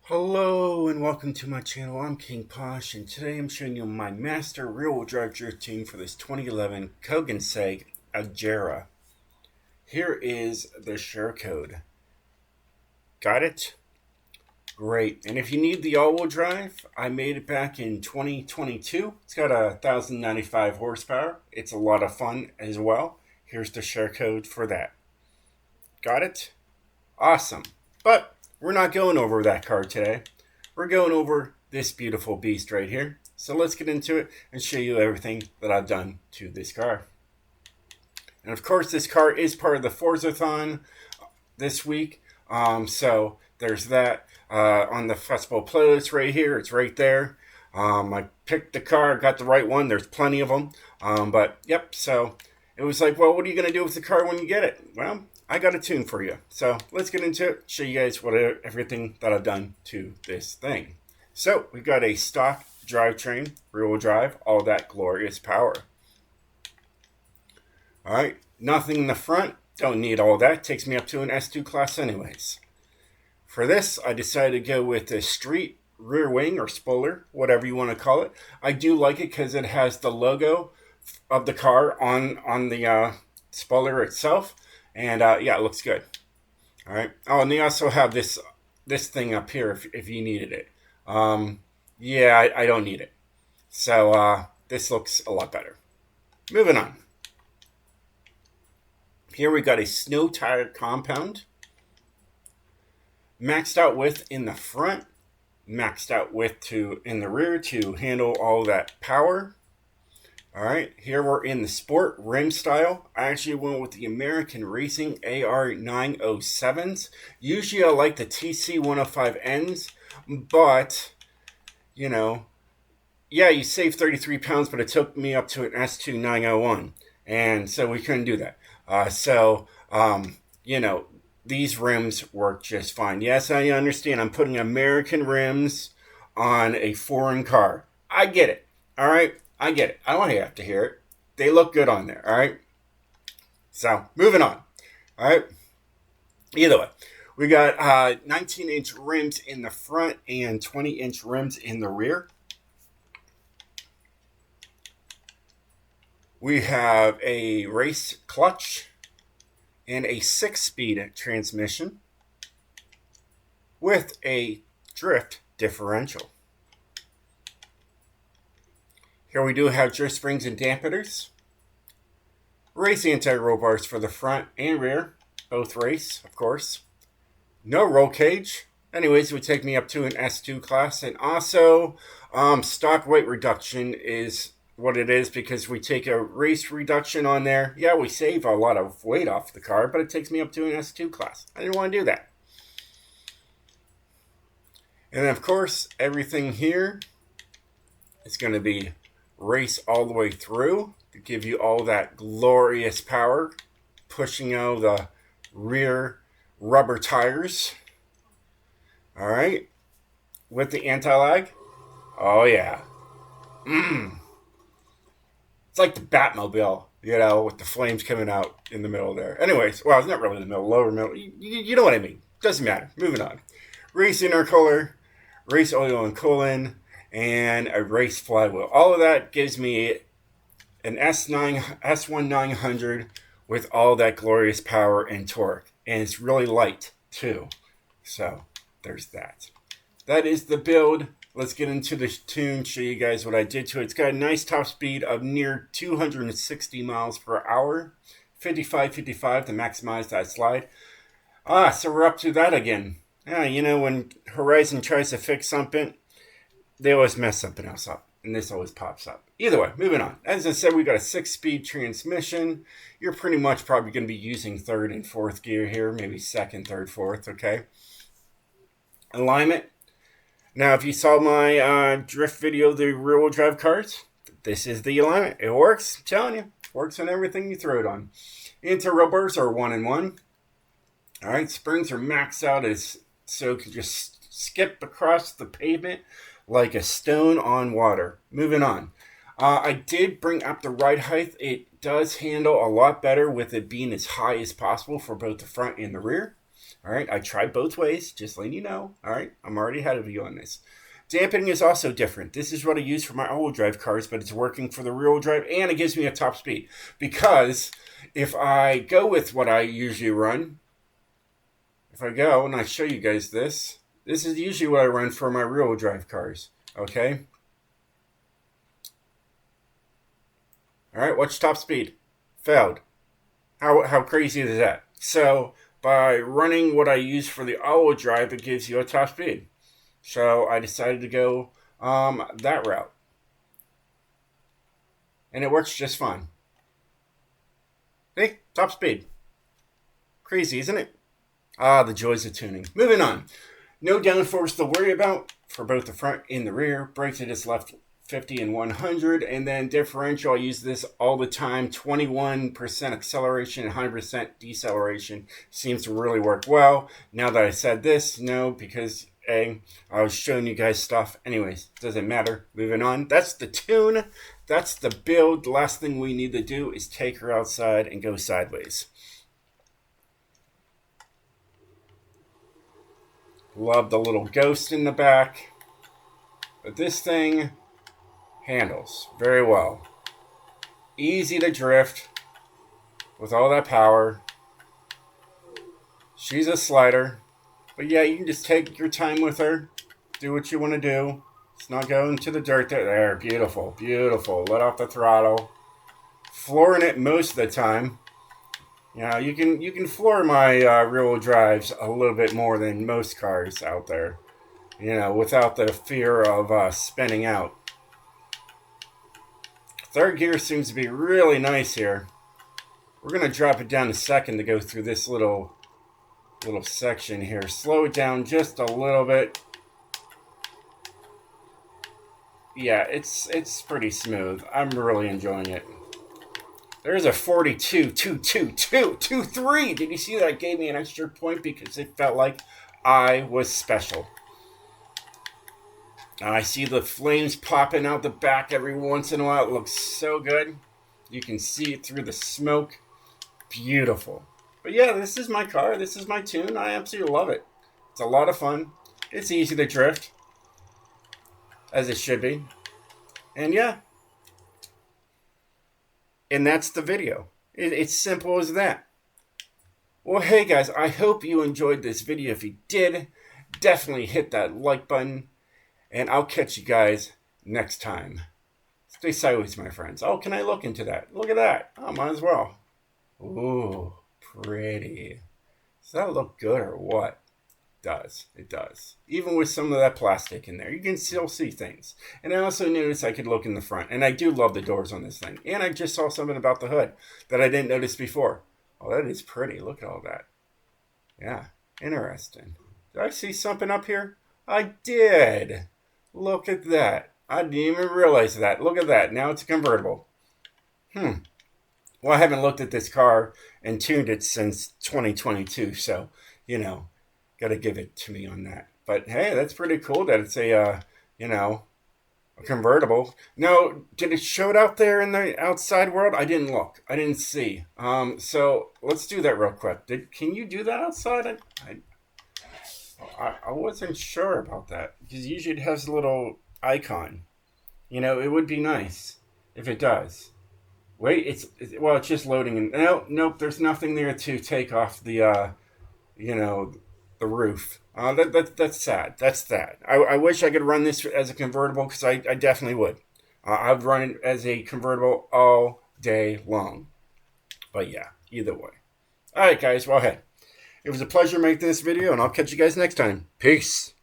Hello and welcome to my channel. I'm King Posh and today I'm showing you my master rear-wheel drive drift tune for this 2011 Koenigsegg Agera. Here is the share code. Got it? Great. And if you need the all-wheel drive, I made it back in 2022. It's got 1,095 horsepower. It's a lot of fun as well. Here's the share code for that. Got it? Awesome. But we're not going over that car today. We're going over this beautiful beast right here. So let's get into it and show you everything that I've done to this car. And of course, this car is part of the Forzathon this week. So there's that on the festival playlist right here. It's right there. I picked the car, got the right one. There's plenty of them. But yep, so it was like, well, what are you going to do with the car when you get it? Well, I got a tune for you. So let's get into it, show you guys everything that I've done to this thing. So we've got a stock drivetrain, rear-wheel drive, all that glorious power. All right, nothing in the front. Don't need all that. Takes me up to an S2 class anyways. For this, I decided to go with the street rear wing or spoiler, whatever you want to call it. I do like it because it has the logo of the car on the spoiler itself. And yeah, it looks good. All right. Oh, and they also have this thing up here if you needed it. Yeah, I don't need it. So this looks a lot better. Moving on. Here we got a snow tire compound. Maxed out width in the front. Maxed out width in the rear to handle all that power. All right, here we're in the sport rim style. I actually went with the American Racing AR907s. Usually I like the TC105Ns, but, you know, yeah, you save 33 pounds, but it took me up to an S2 901, and so we couldn't do that. You know, these rims work just fine. Yes, I understand. I'm putting American rims on a foreign car. I get it, all right? I get it. I don't have to hear it. They look good on there, all right? So, moving on, all right? Either way, we got 19-inch rims in the front and 20-inch rims in the rear. We have a race clutch and a 6-speed transmission with a drift differential. Here we do have drift springs and dampeners. Race anti-roll bars for the front and rear. Both race, of course. No roll cage. Anyways, it would take me up to an S2 class. And also, stock weight reduction is what it is because we take a race reduction on there. Yeah, we save a lot of weight off the car, but it takes me up to an S2 class. I didn't want to do that. And then, of course, everything here is going to be race all the way through to give you all that glorious power, pushing out the rear rubber tires. All right, with the anti-lag. Oh yeah, it's like the Batmobile, you know, with the flames coming out in the middle there. Anyways, well, it's not really in the middle, lower middle. You know what I mean. Doesn't matter. Moving on. Race intercooler, race oil and coolant, and a race flywheel. All of that gives me an S1 900 with all that glorious power and torque. And it's really light, too. So, there's that. That is the build. Let's get into the tune, show you guys what I did to it. It's got a nice top speed of near 260 miles per hour. 55 to maximize that slide. So we're up to that again. Yeah, you know, when Horizon tries to fix something, they always mess something else up, and this always pops up. Either way, moving on. As I said, we got a 6-speed transmission. You're pretty much probably going to be using 3rd and 4th gear here, maybe 2nd, 3rd, 4th, okay? Alignment. Now, if you saw my drift video, the rear-wheel drive cars, this is the alignment. It works, I'm telling you. It works on everything you throw it on. Anti-rubbers are 1-in-1. All right, springs are maxed out so you can just skip across the pavement like a stone on water. Moving on. I did bring up the ride height. It does handle a lot better with it being as high as possible for both the front and the rear. All right, I tried both ways, just letting you know. All right, I'm already ahead of you on this. Dampening is also different. This is what I use for my all-wheel drive cars, but it's working for the rear-wheel drive, and it gives me a top speed. Because if I go with what I usually run, if I go and I show you guys this, this is usually what I run for my rear-wheel drive cars. Okay. All right, what's top speed? Failed. How crazy is that? So by running what I use for the all-wheel drive, it gives you a top speed. So I decided to go that route. And it works just fine. Hey, top speed. Crazy, isn't it? Ah, the joys of tuning. Moving on. No downforce to worry about for both the front and the rear. Brakes it is left 50 and 100. And then differential, I use this all the time. 21% acceleration and 100% deceleration. Seems to really work well. Now that I said this, no, because I was showing you guys stuff. Anyways, doesn't matter. Moving on. That's the tune. That's the build. The last thing we need to do is take her outside and go sideways. Love the little ghost in the back. But this thing handles very well. Easy to drift with all that power. She's a slider. But yeah, you can just take your time with her. Do what you want to do. It's not going to the dirt there. There, beautiful, beautiful. Let off the throttle. Flooring it most of the time. You know, you can floor my rear-wheel drives a little bit more than most cars out there. You know, without the fear of spinning out. Third gear seems to be really nice here. We're going to drop it down a second to go through this little section here. Slow it down just a little bit. Yeah, it's pretty smooth. I'm really enjoying it. There's a 42.222.23. Did you see that? Gave me an extra point because it felt like I was special. And I see the flames popping out the back every once in a while. It looks so good. You can see it through the smoke. Beautiful. But yeah, this is my car. This is my tune. I absolutely love it. It's a lot of fun. It's easy to drift. As it should be. And yeah. And that's the video. It's simple as that. Well, hey guys, I hope you enjoyed this video. If you did, definitely hit that like button. And I'll catch you guys next time. Stay sideways, my friends. Oh, can I look into that? Look at that. Oh, might as well. Ooh, pretty. Does that look good or what? Does. It does. Even with some of that plastic in there, you can still see things. And I also noticed I could look in the front. And I do love the doors on this thing. And I just saw something about the hood that I didn't notice before. Oh, that is pretty. Look at all that. Yeah, interesting. Did I see something up here? I did. Look at that. I didn't even realize that. Look at that. Now it's a convertible. Well, I haven't looked at this car and tuned it since 2022. So, you know. Got to give it to me on that. But hey, that's pretty cool that it's a convertible. Now, did it show it out there in the outside world? I didn't look. I didn't see. So let's do that real quick. Can you do that outside? I wasn't sure about that because usually it has a little icon. You know, it would be nice if it does. Wait, it's just loading. And nope. There's nothing there to take off the the roof. That's sad. That's sad. I wish I could run this as a convertible because I definitely would. I'd run it as a convertible all day long. But yeah, either way. All right, guys. Well, hey, it was a pleasure making this video, and I'll catch you guys next time. Peace.